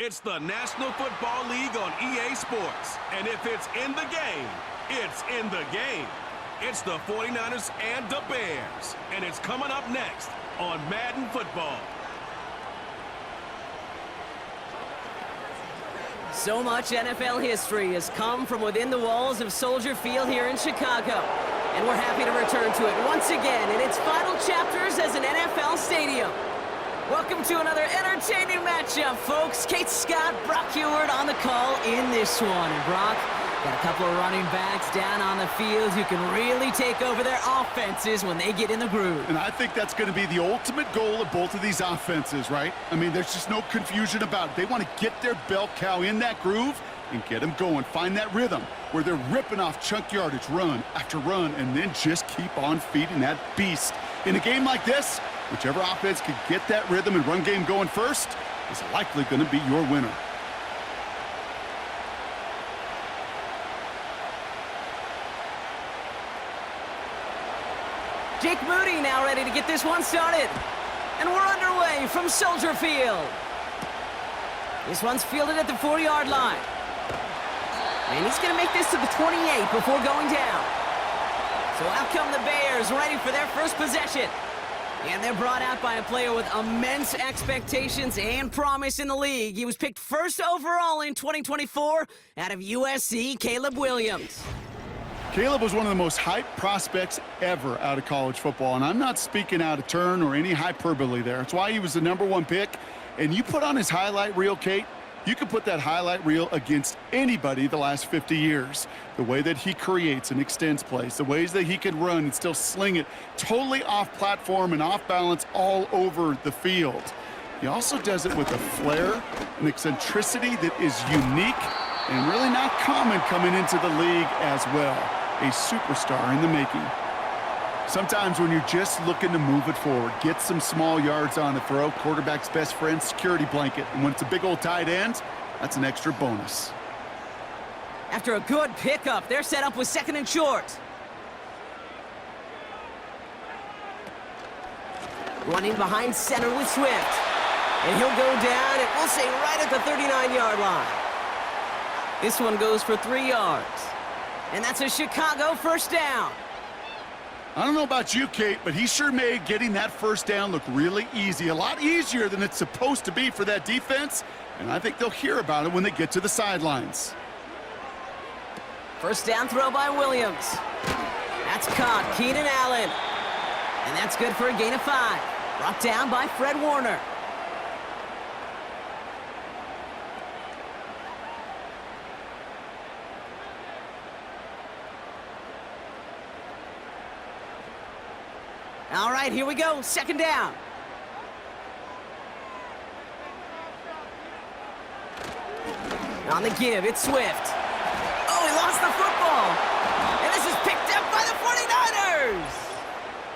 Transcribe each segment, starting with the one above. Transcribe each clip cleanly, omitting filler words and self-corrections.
It's the National Football League on EA Sports. And if it's in the game, it's in the game. It's the 49ers and the Bears. And it's coming up next on Madden Football. So much NFL history has come from within the walls of Soldier Field here in Chicago. And we're happy to return to it once again in its final chapters as an NFL stadium. Welcome to another entertaining matchup, folks. Kate Scott, Brock Heward on the call in this one. And Brock, got a couple of running backs down on the field who can really take over their offenses when they get in the groove. And I think that's going to be the ultimate goal of both of these offenses, right? I mean, there's just no confusion about it. They want to get their bell cow in that groove and get them going. Find that rhythm where they're ripping off chunk yardage, run after run, and then just keep on feeding that beast. In a game like this, whichever offense can get that rhythm and run game going first is likely going to be your winner. Jake Moody now ready to get this one started. And we're underway from Soldier Field. This one's fielded at the 4-yard line. And he's going to make this to the 28 before going down. So out come the Bears, ready for their first possession. And they're brought out by a player with immense expectations and promise in the league. He was picked first overall in 2024 out of USC, Caleb Williams. Caleb was one of the most hyped prospects ever out of college football, and I'm not speaking out of turn or any hyperbole there. It's why he was the #1 pick. And you put on his highlight reel, Kate, you can put that highlight reel against anybody the last 50 years. The way that he creates and extends plays, the ways that he can run and still sling it totally off platform and off balance all over the field. He also does it with a flair, an eccentricity that is unique and really not common coming into the league as well. A superstar in the making. Sometimes when you're just looking to move it forward, get some small yards on the throw, quarterback's best friend, security blanket. And when it's a big old tight end, that's an extra bonus. After a good pickup, they're set up with 2nd and short. Running behind center with Swift. And he'll go down, and we'll say right at the 39-yard line. This one goes for 3 yards. And that's a Chicago first down. I don't know about you, Kate, but he sure made getting that first down look really easy. A lot easier than it's supposed to be for that defense. And I think they'll hear about it when they get to the sidelines. First down throw by Williams. That's caught, Keenan Allen. And that's good for a gain of 5. Brought down by Fred Warner. All right, here we go. 2nd down. On the give, it's Swift. Oh, he lost the football. And this is picked up by the 49ers.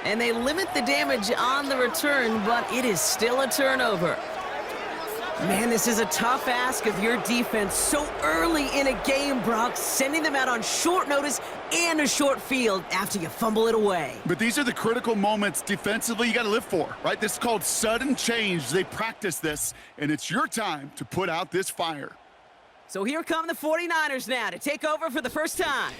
And they limit the damage on the return, but it is still a turnover. Man, this is a tough ask of your defense so early in a game, Brock, sending them out on short notice and a short field after you fumble it away. But these are the critical moments defensively you got to live for, right? This is called sudden change. They practice this, and it's your time to put out this fire. So here come the 49ers now to take over for the first time.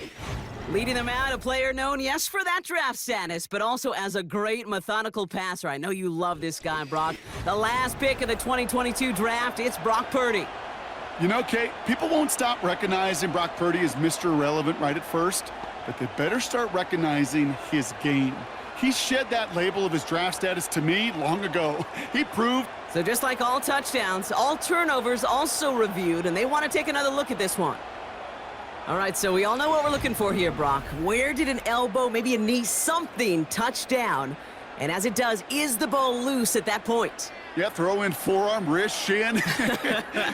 Leading them out, a player known, yes, for that draft status, but also as a great methodical passer. I know you love this guy, Brock. The last pick of the 2022 draft, it's Brock Purdy. You know, Kate, people won't stop recognizing Brock Purdy as Mr. Irrelevant right at first, but they better start recognizing his game. He shed that label of his draft status to me long ago. He proved. So just like all touchdowns, all turnovers also reviewed, and they want to take another look at this one. All right, so we all know what we're looking for here, Brock. Where did an elbow, maybe a knee, something touch down? And as it does, is the ball loose at that point? Yeah, throw in forearm, wrist, shin.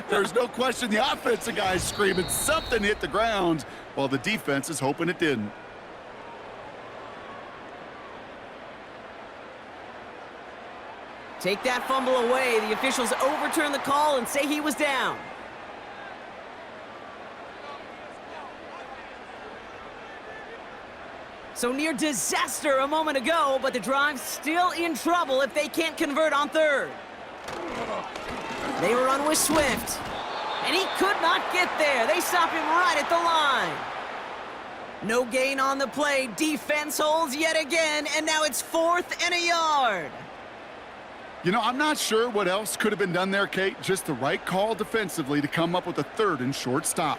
There's no question the offensive guy's screaming something hit the ground while the defense is hoping it didn't. Take that fumble away. The officials overturn the call and say he was down. So near disaster a moment ago, but the drive's still in trouble if they can't convert on 3rd. They run with Swift. And he could not get there. They stop him right at the line. No gain on the play. Defense holds yet again, and now it's 4th and a yard. You know, I'm not sure what else could have been done there, Kate. Just the right call defensively to come up with a 3rd and short stop.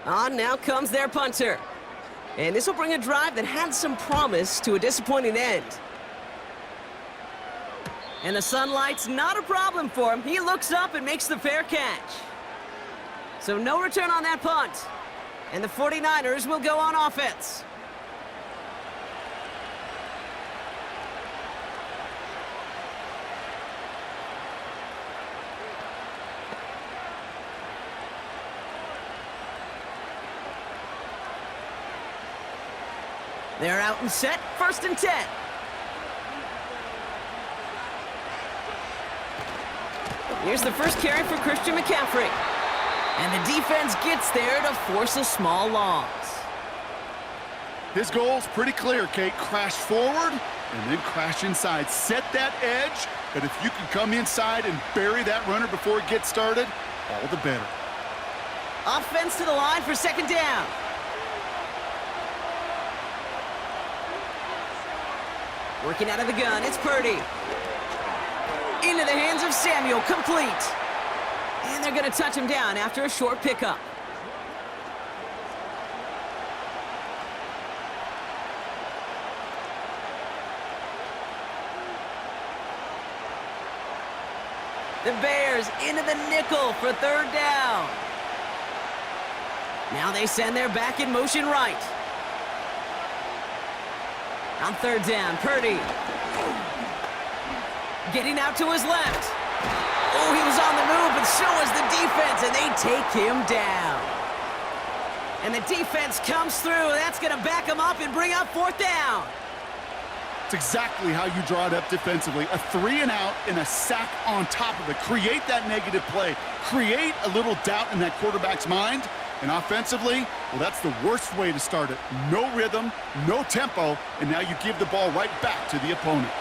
On now comes their punter. And this will bring a drive that had some promise to a disappointing end. And the sunlight's not a problem for him. He looks up and makes the fair catch. So no return on that punt. And the 49ers will go on offense. They're out and set, 1st and 10. Here's the first carry for Christian McCaffrey. And the defense gets there to force a small loss. His goal's pretty clear, Kate. Crash forward and then crash inside. Set that edge, but if you can come inside and bury that runner before it gets started, all the better. Offense to the line for 2nd down. Working out of the gun, it's Purdy. Into the hands of Samuel, complete. And they're going to touch him down after a short pickup. The Bears into the nickel for 3rd down. Now they send their back in motion right. On 3rd down, Purdy. Getting out to his left. Oh, he was on the move, but so was the defense, and they take him down. And the defense comes through. That's going to back him up and bring up 4th down. It's exactly how you draw it up defensively. A 3 and out and a sack on top of it. Create that negative play. Create a little doubt in that quarterback's mind. And offensively, well, that's the worst way to start it. No rhythm, no tempo, and now you give the ball right back to the opponent.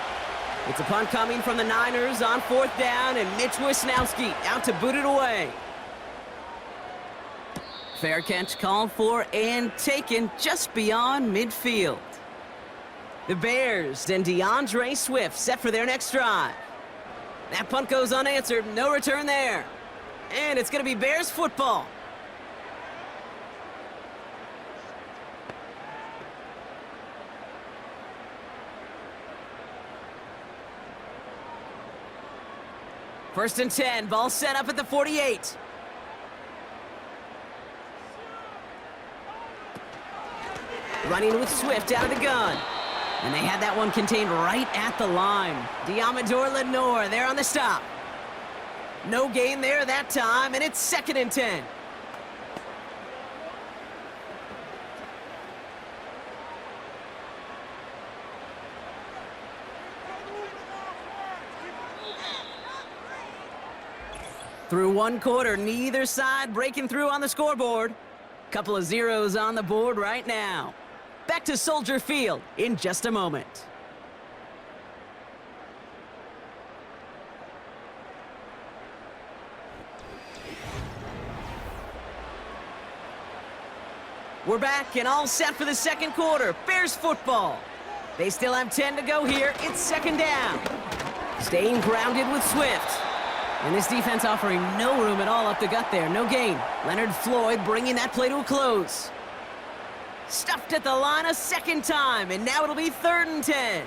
It's a punt coming from the Niners on 4th down, and Mitch Wisnowski out to boot it away. Fair catch called for and taken just beyond midfield. The Bears and DeAndre Swift set for their next drive. That punt goes unanswered, no return there. And it's going to be Bears football. First and 10, ball set up at the 48. Running with Swift out of the gun. And they had that one contained right at the line. Diamador Lenore there on the stop. No gain there that time, and it's 2nd and 10. Through 1 quarter, neither side breaking through on the scoreboard. Couple of zeros on the board right now. Back to Soldier Field in just a moment. We're back and all set for the 2nd quarter. Bears football. They still have 10 to go here. It's 2nd down. Staying grounded with Swift. And this defense offering no room at all up the gut there. No gain. Leonard Floyd bringing that play to a close. Stuffed at the line a 2nd time, and now it'll be 3rd and 10.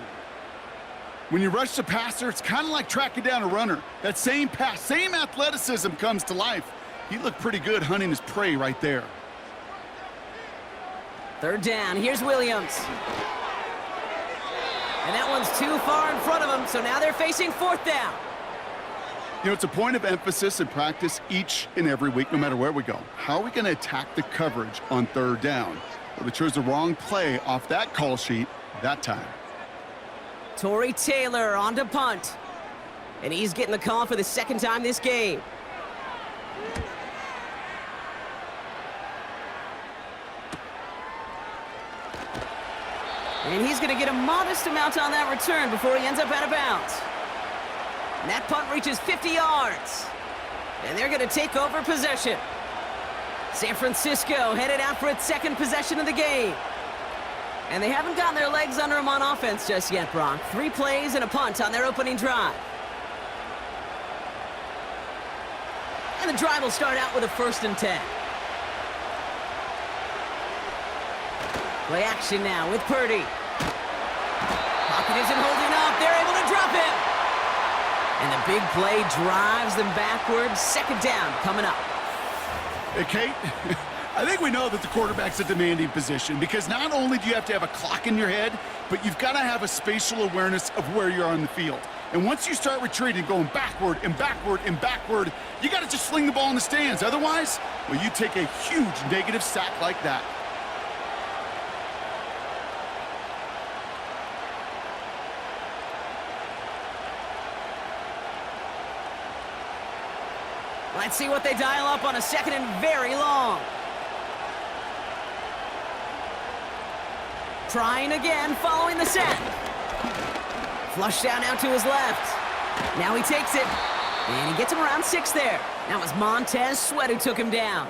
When you rush the passer, it's kind of like tracking down a runner. That same pass, same athleticism comes to life. He looked pretty good hunting his prey right there. 3rd down, here's Williams. And that one's too far in front of him, so now they're facing 4th down. You know, it's a point of emphasis in practice each and every week, no matter where we go. How are we going to attack the coverage on 3rd down? Well, they chose the wrong play off that call sheet that time. Torrey Taylor on to punt. And he's getting the call for the 2nd time this game. And he's going to get a modest amount on that return before he ends up out of bounds. And that punt reaches 50 yards. And they're going to take over possession. San Francisco headed out for its second possession of the game. And they haven't gotten their legs under them on offense just yet, Brock. 3 plays and a punt on their opening drive. And the drive will start out with a 1st and 10. Play action now with Purdy. Pocket isn't holding up. They're able to drop him. And the big play drives them backwards. 2nd down coming up. Hey, Kate, I think we know that the quarterback's a demanding position because not only do you have to have a clock in your head, but you've got to have a spatial awareness of where you are on the field. And once you start retreating, going backward and backward and backward, you got to just sling the ball in the stands. Otherwise, well, you take a huge negative sack like that. Let's see what they dial up on a 2nd and very long. Trying again, following the sack. Flush down out to his left. Now he takes it. And he gets him around 6 there. That was Montez Sweat who took him down.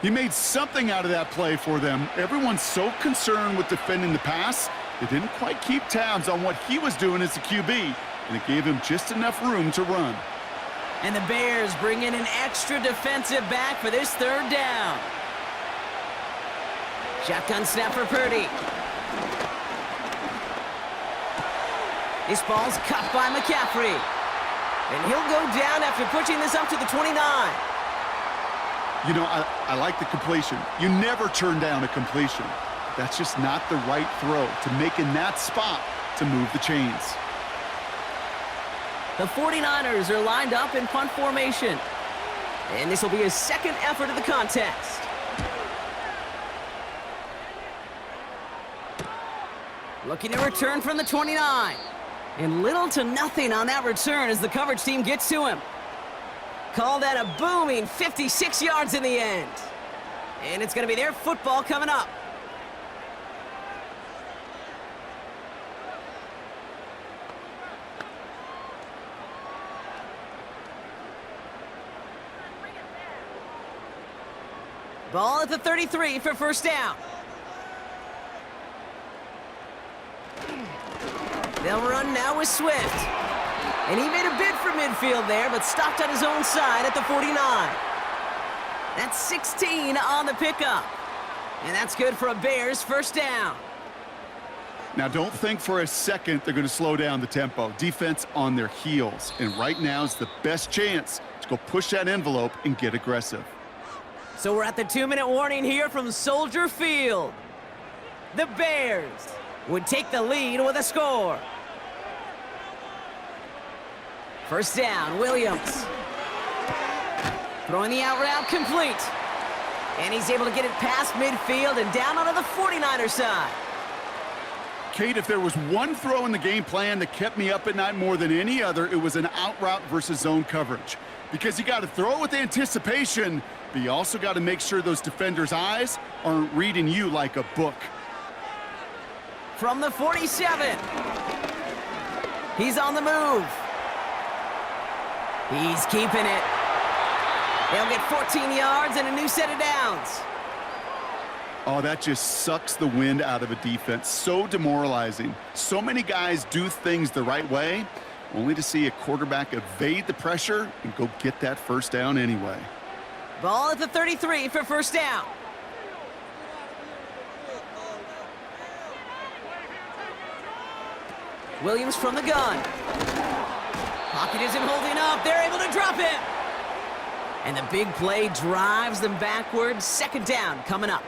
He made something out of that play for them. Everyone's so concerned with defending the pass, they didn't quite keep tabs on what he was doing as a QB, and it gave him just enough room to run. And the Bears bring in an extra defensive back for this 3rd down. Shotgun snap for Purdy. This ball's cut by McCaffrey. And he'll go down after pushing this up to the 29. You know, I like the completion. You never turn down a completion. That's just not the right throw to make in that spot to move the chains. The 49ers are lined up in punt formation. And this will be his 2nd effort of the contest. Looking to return from the 29. And little to nothing on that return as the coverage team gets to him. Call that a booming 56 yards in the end. And it's going to be their football coming up. Ball at the 33 for 1st down. They'll run now with Swift. And he made a bid for midfield there, but stopped on his own side at the 49. That's 16 on the pickup. And that's good for a Bears 1st down. Now, don't think for a second they're going to slow down the tempo. Defense on their heels. And right now is the best chance to go push that envelope and get aggressive. So we're at the 2-minute warning here from Soldier Field. The Bears would take the lead with a score. 1st down, Williams. Throwing the out route complete. And he's able to get it past midfield and down onto the 49er side. Kate, if there was one throw in the game plan that kept me up at night more than any other, it was an out route versus zone coverage. Because you got to throw it with anticipation, but you also got to make sure those defenders' eyes aren't reading you like a book. From the 47. He's on the move. He's keeping it. They'll get 14 yards and a new set of downs. Oh, that just sucks the wind out of a defense. So demoralizing. So many guys do things the right way, only to see a quarterback evade the pressure and go get that 1st down anyway. Ball at the 33 for 1st down. Williams from the gun. Pocket isn't holding up. They're able to drop him. And the big play drives them backwards. 2nd down coming up.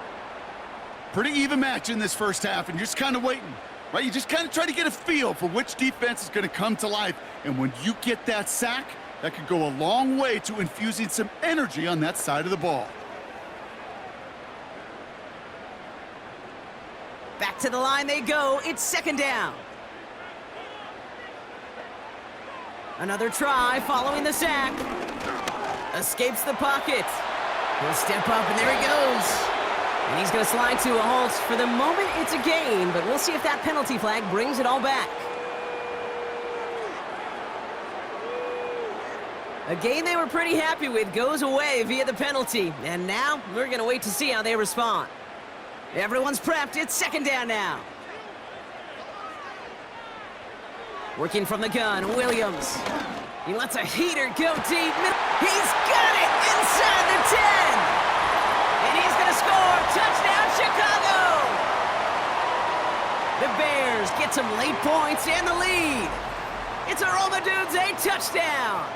Pretty even match in this 1st half, and you're just kind of waiting, right? You just kind of try to get a feel for which defense is going to come to life. And when you get that sack, that could go a long way to infusing some energy on that side of the ball. Back to the line they go. It's 2nd down. Another try following the sack. Escapes the pocket. He'll step up, and there he goes. And he's going to slide to a halt. For the moment, it's a gain, but we'll see if that penalty flag brings it all back. A game they were pretty happy with goes away via the penalty. And now, we're going to wait to see how they respond. Everyone's prepped. It's second down now. Working from the gun, Williams. He lets a heater go deep. He's got it inside the 10. And he's going to score. Touchdown, Chicago. The Bears get some late points and the lead. It's a Roma Dudes, a touchdown.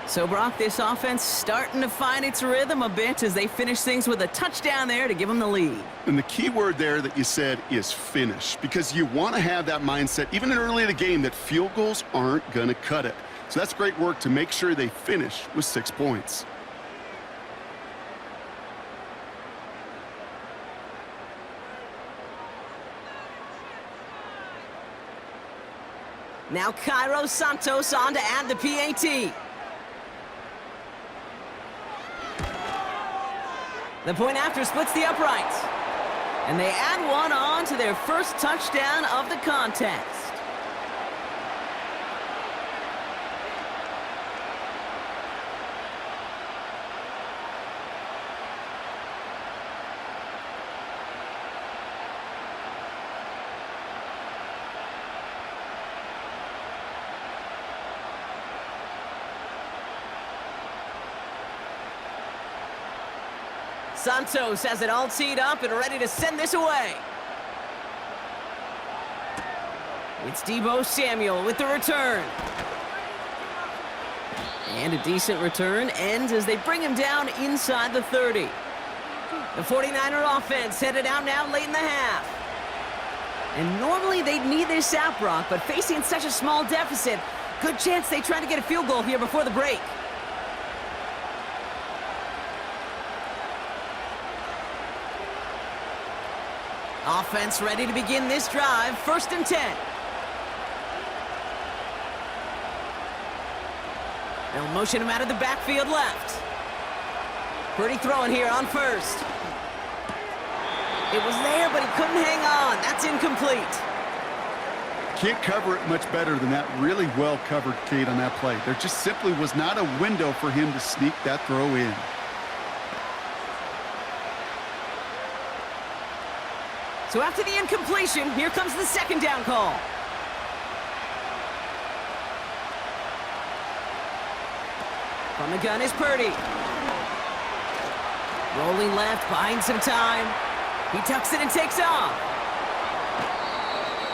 So, Brock, this offense starting to find its rhythm a bit as they finish things with a touchdown there to give them the lead. And the key word there that you said is finish, because you want to have that mindset, even early in the game, that field goals aren't going to cut it. So that's great work to make sure they finish with 6 points. Now Cairo Santos on to add the PAT. The point after splits the uprights. And they add one on to their first touchdown of the contest. Santos has it all teed up and ready to send this away. It's Deebo Samuel with the return. And a decent return ends as they bring him down inside the 30. The 49er offense headed out now late in the half. And normally they'd need this out, Brock, but facing such a small deficit, good chance they try to get a field goal here before the break. Offense ready to begin this drive, 1st and 10. They'll motion him out of the backfield left. Pretty throwing here on 1st. It was there, but he couldn't hang on. That's incomplete. Can't cover it much better than that. Really well covered, Kate, on that play. There just simply was not a window for him to sneak that throw in. So after the incompletion, here comes the 2nd down call. From the gun is Purdy. Rolling left, buying some time. He tucks it and takes off.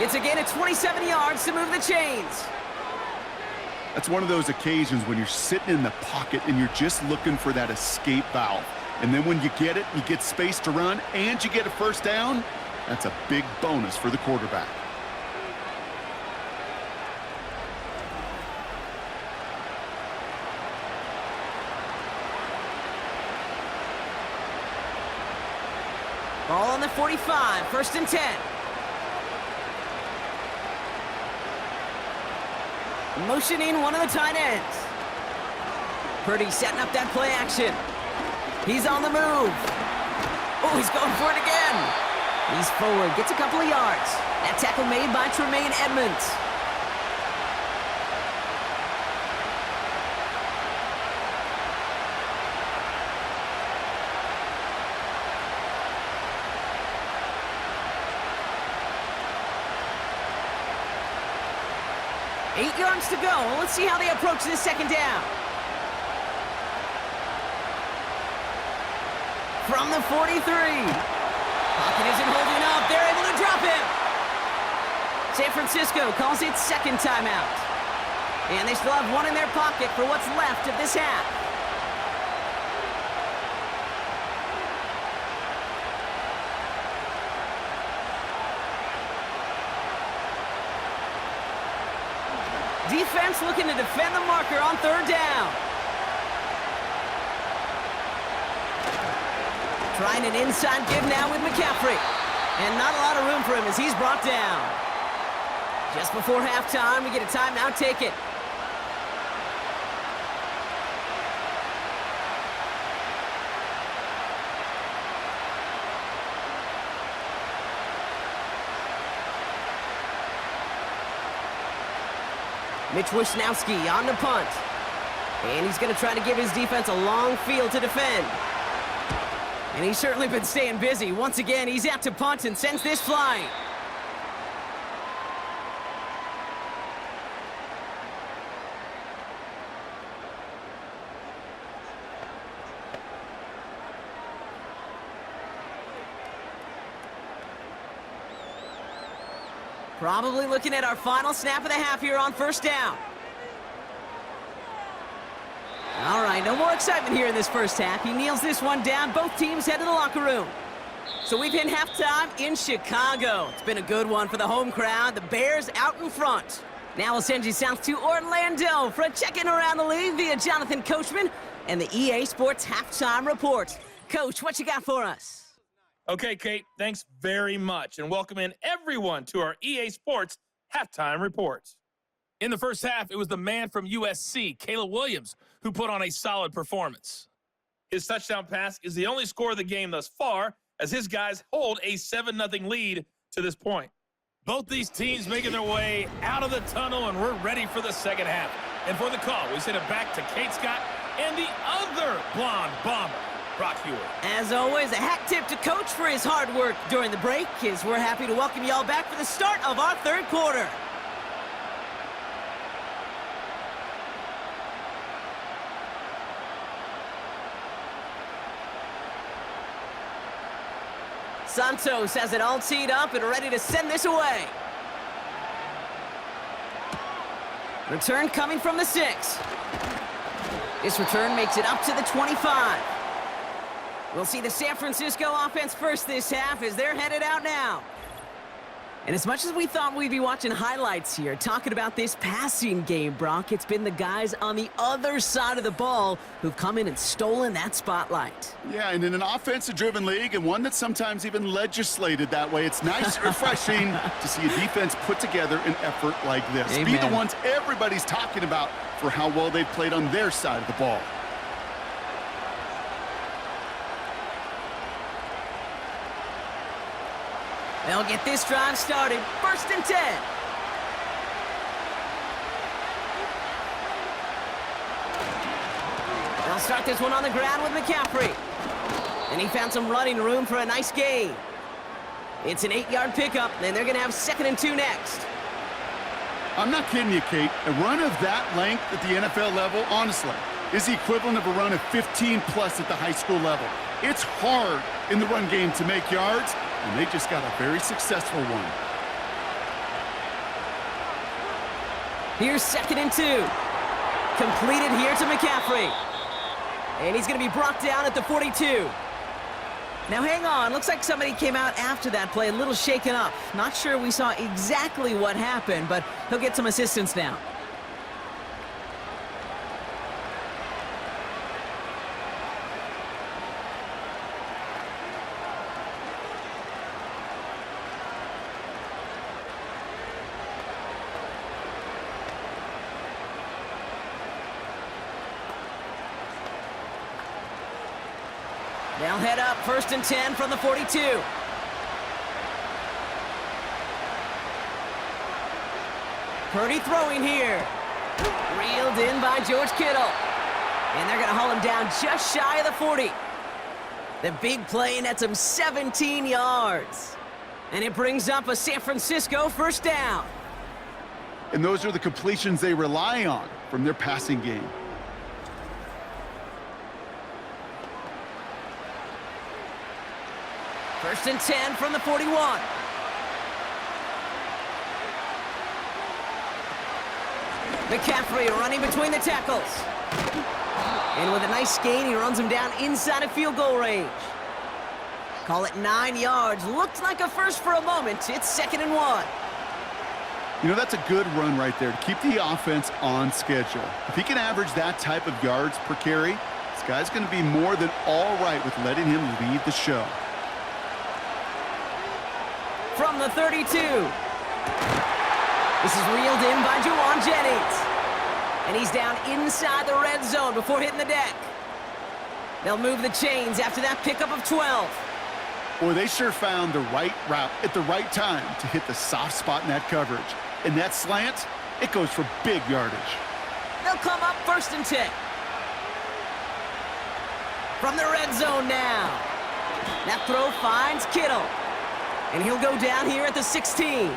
It's again at 27 yards to move the chains. That's one of those occasions when you're sitting in the pocket and you're just looking for that escape valve. And then when you get it, you get space to run, and you get a 1st down. That's a big bonus for the quarterback. Ball on the 45, 1st and 10. Motioning one of the tight ends. Purdy setting up that play action. He's on the move. Oh, he's going for it again. He's forward, gets a couple of yards. That tackle made by Tremaine Edmonds. Eight yards to go. Let's see how they approach this 2nd down. From the 43. Pocket isn't holding up. They're able to drop him. San Francisco calls it 2nd timeout. And they still have one in their pocket for what's left of this half. Defense looking to defend the marker on 3rd down. Trying an inside give now with McCaffrey. And not a lot of room for him as he's brought down. Just before halftime, we get a timeout taken. Mitch Wisnowski on the punt. And he's going to try to give his defense a long field to defend. And he's certainly been staying busy. Once again, he's out to punt and sends this flying. Probably looking at our final snap of the half here on first down. All right, no more excitement here in this first half. He kneels this one down. Both teams head to the locker room. So we've hit halftime in Chicago. It's been a good one for the home crowd. The Bears out in front. Now we'll send you south to Orlando for a check-in around the league via Jonathan Coachman and the EA Sports Halftime Report. Coach, what you got for us? Okay, Kate, thanks very much, and welcome in everyone to our EA Sports Halftime Reports. In the first half, it was the man from USC, Caleb Williams, who put on a solid performance. His touchdown pass is the only score of the game thus far, as his guys hold a 7-0 lead to this point. Both these teams making their way out of the tunnel, and we're ready for the second half. And for the call, we send it back to Kate Scott and the other blonde bomber, Brock Hewitt. As always, a hat tip to Coach for his hard work during the break, as we're happy to welcome y'all back for the start of our third quarter. Santos has it all teed up and ready to send this away. Return coming from the 6. This return makes it up to the 25. We'll see the San Francisco offense first this half as they're headed out now. And as much as we thought we'd be watching highlights here, talking about this passing game, Brock, it's been the guys on the other side of the ball who've come in and stolen that spotlight. Yeah, and in an offensive-driven league and one that's sometimes even legislated that way, it's nice and refreshing to see a defense put together an effort like this. Amen. Be the ones everybody's talking about for how well they've played on their side of the ball. They'll get this drive started. 1st and 10. They'll start this one on the ground with McCaffrey. And he found some running room for a nice gain. It's an 8-yard pickup, and they're going to have 2nd and 2 next. I'm not kidding you, Kate. A run of that length at the NFL level, honestly, is the equivalent of a run of 15-plus at the high school level. It's hard in the run game to make yards, and they just got a very successful one. Here's 2nd and 2. Completed here to McCaffrey. And he's going to be brought down at the 42. Now hang on, looks like somebody came out after that play a little shaken up. Not sure we saw exactly what happened, but he'll get some assistance now. They'll head up 1st and 10 from the 42. Purdy throwing here. Reeled in by George Kittle. And they're going to haul him down just shy of the 40. The big play nets him 17 yards. And it brings up a San Francisco 1st down. And those are the completions they rely on from their passing game. First and 10 from the 41. McCaffrey running between the tackles. And with a nice gain, he runs him down inside of field goal range. Call it 9 yards. Looked like a first for a moment. It's 2nd and 1. You know, that's a good run right there to keep the offense on schedule. If he can average that type of yards per carry, this guy's going to be more than all right with letting him lead the show. From the 32. This is reeled in by Juwan Jennings. And he's down inside the red zone before hitting the deck. They'll move the chains after that pickup of 12. Boy, they sure found the right route at the right time to hit the soft spot in that coverage. And that slant, it goes for big yardage. They'll come up 1st and 10. From the red zone now. That throw finds Kittle. And he'll go down here at the 16.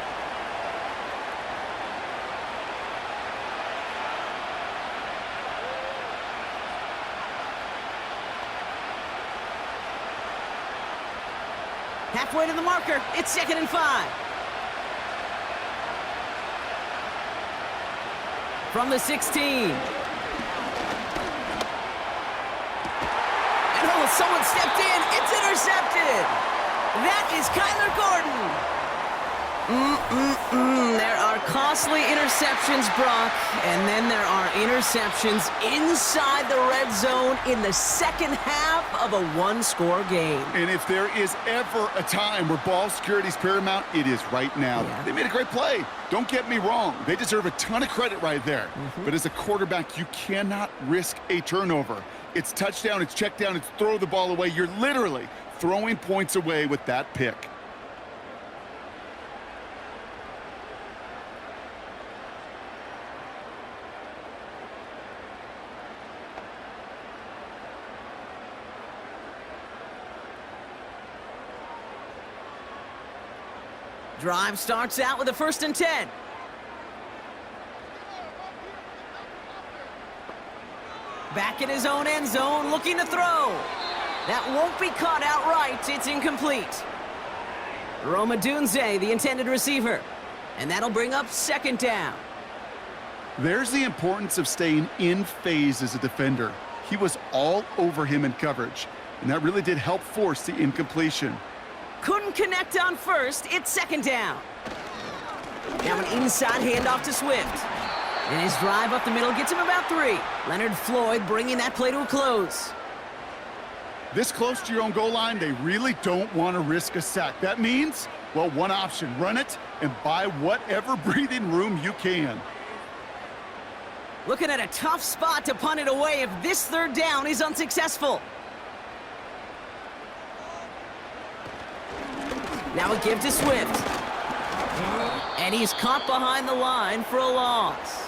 Halfway to the marker. It's 2nd and 5. From the 16. And oh, someone stepped in. It's intercepted. That is Kyler Gordon. There are costly interceptions, Brock, and then there are interceptions inside the red zone in the second half of a one-score game. And if there is ever a time where ball security is paramount, it is right now. Yeah. They made a great play. Don't get me wrong. They deserve a ton of credit right there. But as a quarterback, you cannot risk a turnover. It's touchdown, it's check down, it's throw the ball away. You're literally throwing points away with that pick. Drive starts out with a 1st and 10. Back in his own end zone, looking to throw. That won't be caught outright. It's incomplete. Roma Dunze, the intended receiver. And that'll bring up 2nd down. There's the importance of staying in phase as a defender. He was all over him in coverage, and that really did help force the incompletion. Couldn't connect on 1st. It's 2nd down. Now an inside handoff to Swift. And his drive up the middle gets him about 3. Leonard Floyd bringing that play to a close. This close to your own goal line, they really don't want to risk a sack. That means, well, one option, run it and buy whatever breathing room you can. Looking at a tough spot to punt it away if this 3rd down is unsuccessful. Now a give to Swift. And he's caught behind the line for a loss.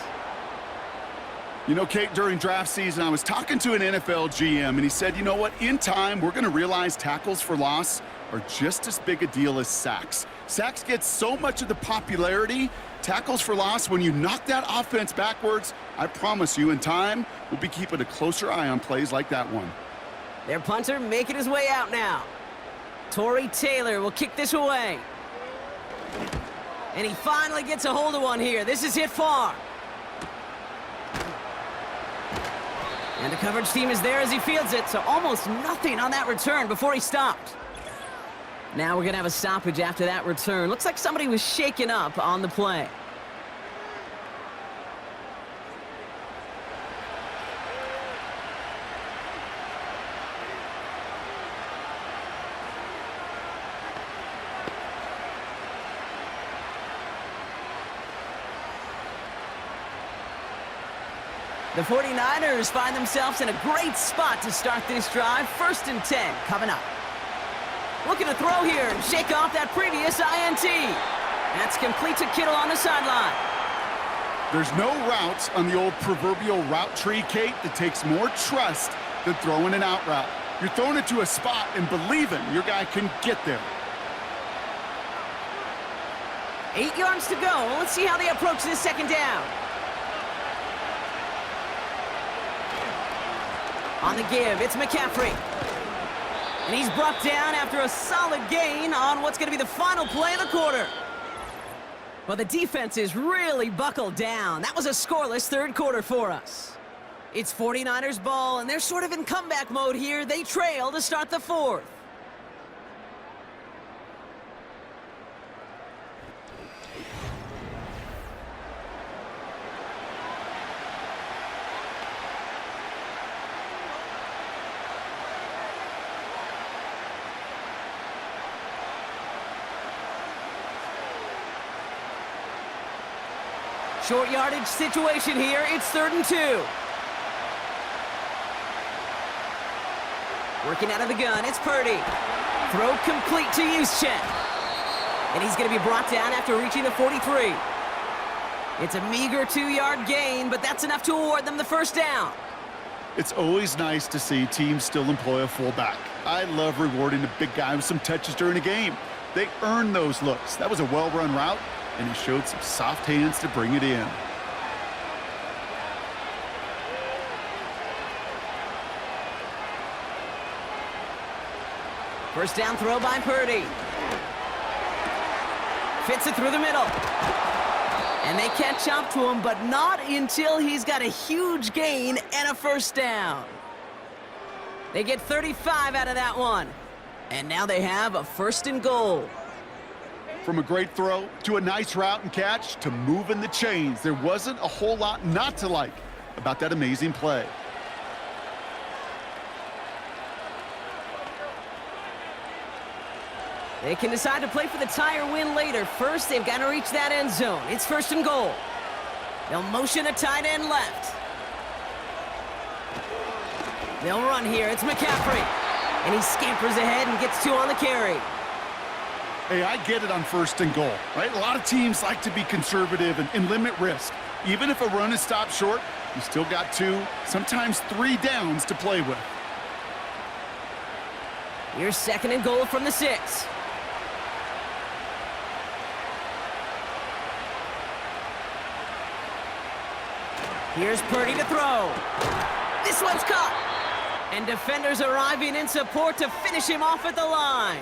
You know, Kate, during draft season, I was talking to an NFL GM, and he said, you know what, in time, we're going to realize tackles for loss are just as big a deal as sacks. Sacks get so much of the popularity. Tackles for loss, when you knock that offense backwards, I promise you, in time, we'll be keeping a closer eye on plays like that one. Their punter making his way out now. Torrey Taylor will kick this away. And he finally gets a hold of one here. This is hit far. And the coverage team is there as he fields it, so almost nothing on that return before he stopped. Now we're going to have a stoppage after that return. Looks like somebody was shaken up on the play. The 49ers find themselves in a great spot to start this drive. 1st and 10 coming up. Looking to throw here and shake off that previous INT. That's complete to Kittle on the sideline. There's no route on the old proverbial route tree, Kate, that takes more trust than throwing an out route. You're throwing it to a spot and believing your guy can get there. 8 yards to go. Let's see how they approach this 2nd down. On the give, it's McCaffrey. And he's brought down after a solid gain on what's going to be the final play of the quarter. Well, the defense is really buckled down. That was a scoreless 3rd quarter for us. It's 49ers ball, and they're sort of in comeback mode here. They trail to start the 4th. Short yardage situation here. It's 3rd and 2. Working out of the gun. It's Purdy. Throw complete to Juszczyk. And he's going to be brought down after reaching the 43. It's a meager 2-yard gain, but that's enough to award them the 1st down. It's always nice to see teams still employ a fullback. I love rewarding the big guy with some touches during a game. They earn those looks. That was a well-run route, and he showed some soft hands to bring it in. First down throw by Purdy. Fits it through the middle. And they catch up to him, but not until he's got a huge gain and a first down. They get 35 out of that one. And now they have a first and goal. From a great throw to a nice route and catch to moving the chains, there wasn't a whole lot not to like about that amazing play. They can decide to play for the tie or win later. First, they've got to reach that end zone. It's first and goal. They'll motion a tight end left. They'll run here. It's McCaffrey. And he scampers ahead and gets 2 on the carry. Hey, I get it on first and goal, right? A lot of teams like to be conservative and limit risk. Even if a run is stopped short, you still got 2, sometimes 3 downs to play with. Here's second and goal from the 6. Here's Purdy to throw. This one's caught. And defenders arriving in support to finish him off at the line.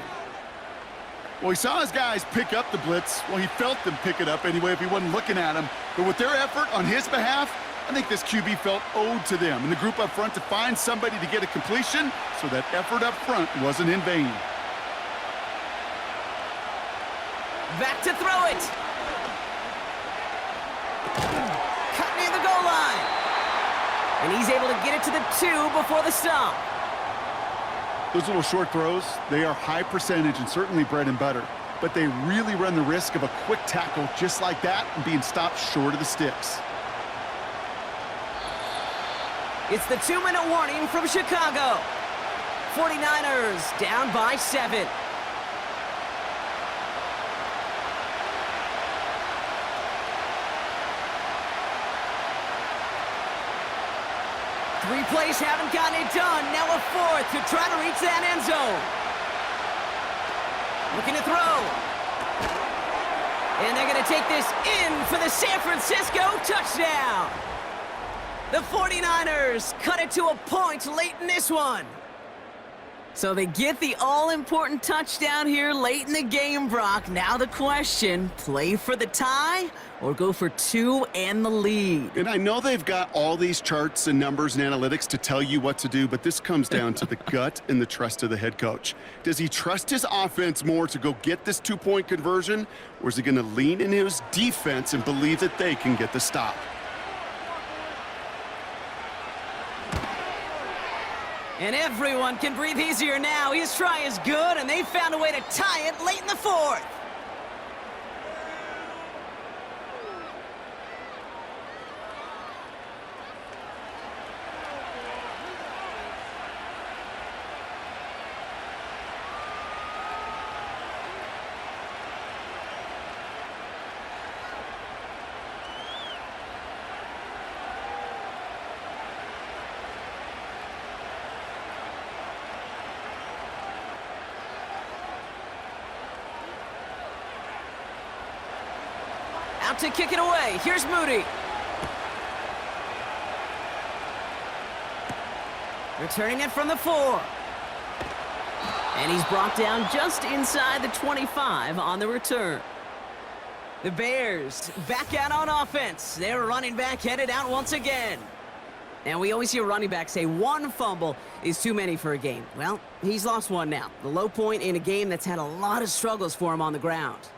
Well, he saw his guys pick up the blitz. Well, he felt them pick it up anyway if he wasn't looking at him. But with their effort on his behalf, I think this QB felt owed to them and the group up front to find somebody to get a completion so that effort up front wasn't in vain. Back to throw it. Cut near the goal line. And he's able to get it to the 2 before the stop. Those little short throws, they are high percentage and certainly bread and butter. But they really run the risk of a quick tackle just like that and being stopped short of the sticks. It's the 2-minute warning from Chicago. 49ers down by 7. Three plays haven't gotten it done. Now a 4th to try to reach that end zone. Looking to throw. And they're going to take this in for the San Francisco touchdown. The 49ers cut it to a point late in this one. So they get the all-important touchdown here late in the game, Brock. Now the question, play for the tie or go for 2 and the lead? And I know they've got all these charts and numbers and analytics to tell you what to do, but this comes down to the gut and the trust of the head coach. Does he trust his offense more to go get this 2-point conversion, or is he going to lean into his defense and believe that they can get the stop? And everyone can breathe easier now. His try is good, and they found a way to tie it late in the 4th. Out to kick it away. Here's Moody. Returning it from the 4. And he's brought down just inside the 25 on the return. The Bears back out on offense. Their running back headed out once again. And we always hear running backs say 1 fumble is too many for a game. Well, he's lost 1 now. The low point in a game that's had a lot of struggles for him on the ground.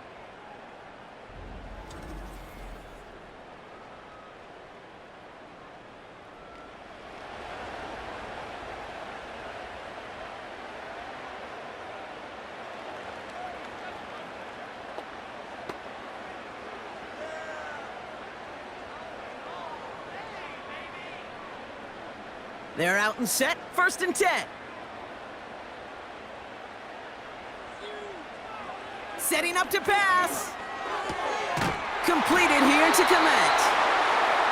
They're out and set, 1st and 10. Setting up to pass. Completed here to Komet.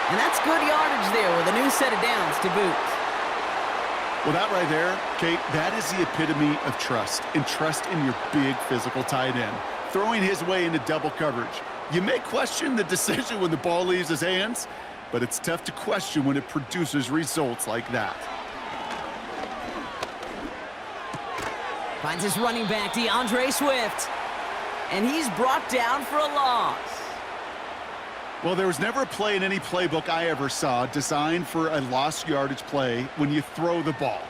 And that's good yardage there with a new set of downs to boot. Well, that right there, Kate, that is the epitome of trust, and trust in your big physical tight end. Throwing his way into double coverage. You may question the decision when the ball leaves his hands, but it's tough to question when it produces results like that. Finds his running back, DeAndre Swift. And he's brought down for a loss. Well, there was never a play in any playbook I ever saw designed for a lost yardage play when you throw the ball.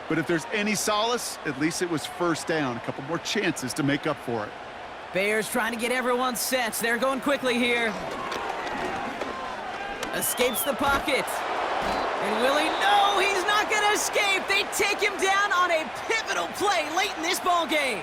But if there's any solace, at least it was first down. A couple more chances to make up for it. Bears trying to get everyone set. They're going quickly here. Escapes the pocket. And will he? No, he's not going to escape. They take him down on a pivotal play late in this ball game.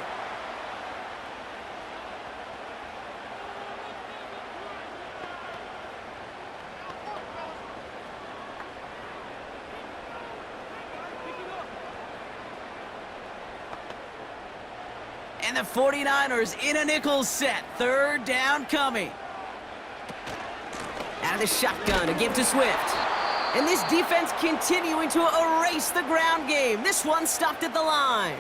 And the 49ers in a nickel set. Third down coming. Out of the shotgun, a give to Swift. And this defense continuing to erase the ground game. This one stopped at the line.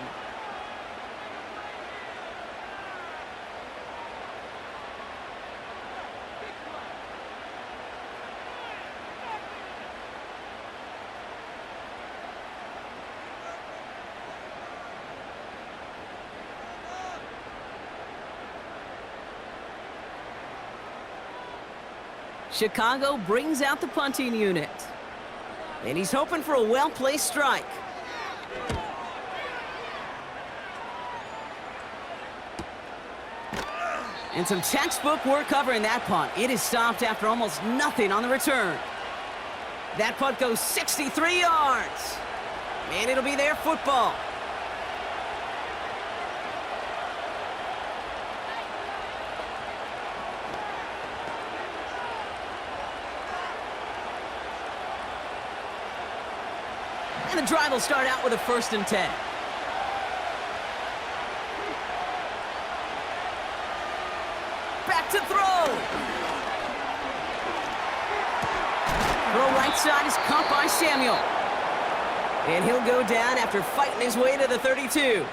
Chicago brings out the punting unit. And he's hoping for a well-placed strike. And some textbook work covering that punt. It is stopped after almost nothing on the return. That punt goes 63 yards. And it'll be their football. And the drive will start out with a 1st and 10. Back to throw. Throw right side is caught by Samuel. And he'll go down after fighting his way to the 32.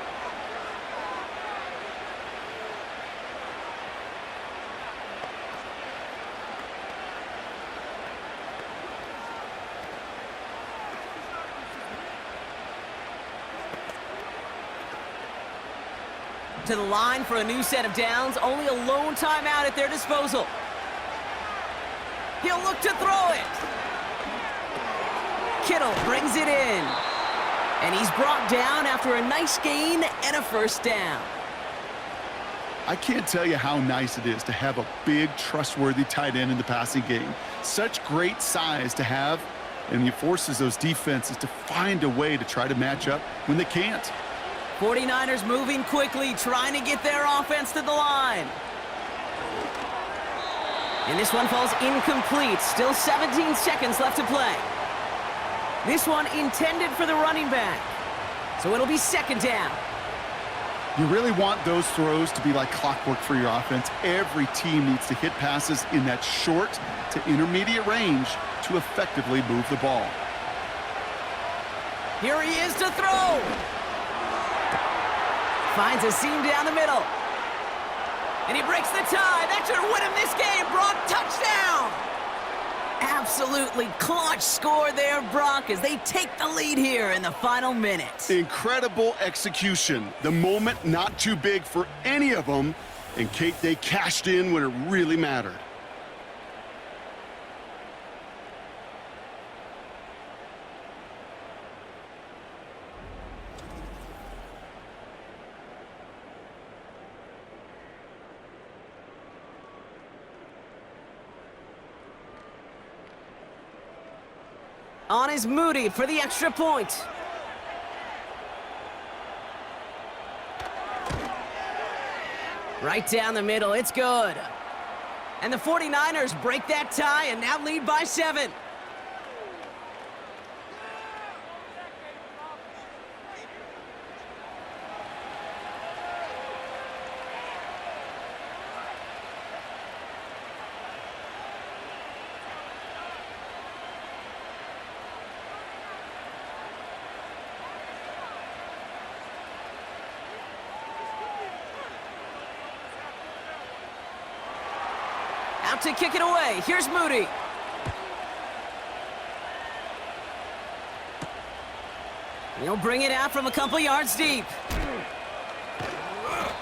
To the line for a new set of downs. Only a lone timeout at their disposal. He'll look to throw it. Kittle brings it in. And he's brought down after a nice gain and a 1st down. I can't tell you how nice it is to have a big, trustworthy tight end in the passing game. Such great size to have, and it forces those defenses to find a way to try to match up when they can't. 49ers moving quickly, trying to get their offense to the line. And this one falls incomplete. Still 17 seconds left to play. This one intended for the running back. So it'll be 2nd down. You really want those throws to be like clockwork for your offense. Every team needs to hit passes in that short to intermediate range to effectively move the ball. Here he is to throw. Finds a seam down the middle. And he breaks the tie. That should win him this game. Brock, touchdown. Absolutely clutch score there, Brock, as they take the lead here in the final minutes. Incredible execution. The moment not too big for any of them. And Kate, they cashed in when it really mattered. On is Moody for the extra point. Right down the middle, it's good. And the 49ers break that tie and now lead by 7. to kick it away. Here's Moody. He'll bring it out from a couple yards deep.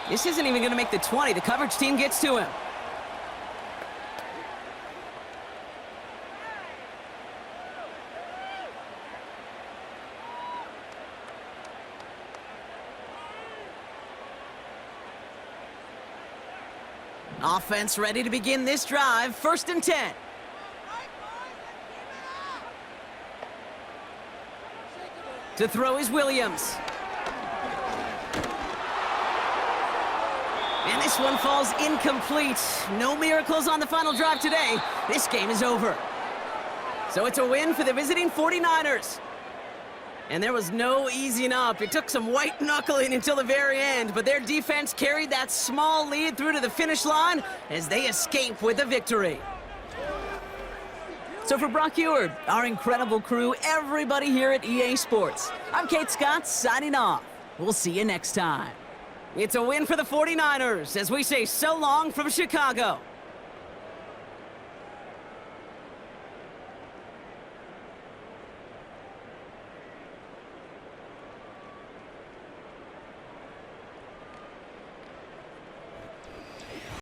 This isn't even going to make the 20. The coverage team gets to him. Offense ready to begin this drive. 1st and 10. To throw is Williams. And this one falls incomplete. No miracles on the final drive today. This game is over. So it's a win for the visiting 49ers. And there was no easing up. It took some white knuckling until the very end, but their defense carried that small lead through to the finish line as they escape with a victory. So for Brock Eward, our incredible crew, everybody here at EA Sports, I'm Kate Scott signing off. We'll see you next time. It's a win for the 49ers as we say so long from Chicago.